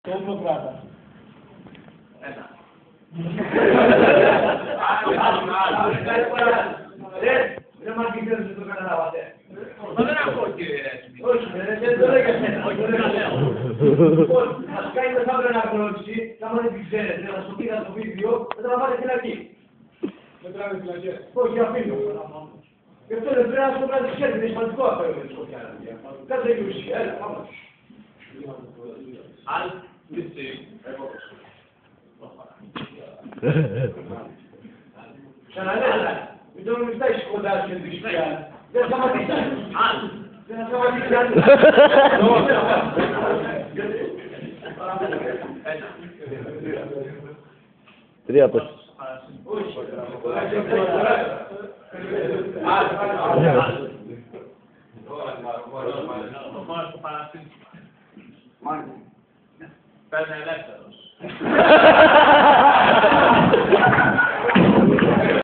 Το όπλο κράτα. Ένα. Δεν μας κοιτάξτε δεν το καταλάβατε. Δεν ακούω κύριε Ρέσμι. Όχι, δεν το λέω για σένα. Λοιπόν, ας κάνει το σάμπρε αναγνώριση, θα μας δεν ξέρετε, θα σου πει το βίντεο, θα τα βάλετε φυλακή. Δεν τράβει φυλακές. Όχι, αφήνω. Γι' αυτό δεν πρέπει να σου κάνει ξέρετε, είναι σημαντικό αυτό με τη σκοπιά. Κάτσε η ουσία, έλα, πάμε. Άλλη μισή. Ξαναλέτε, μην το νομιστάεις κοντά σου και δυσκιά. Δεν θα σταματήσει. Δεν θα σταματήσει. Τρία πες. Παίρνει ελεύθερος.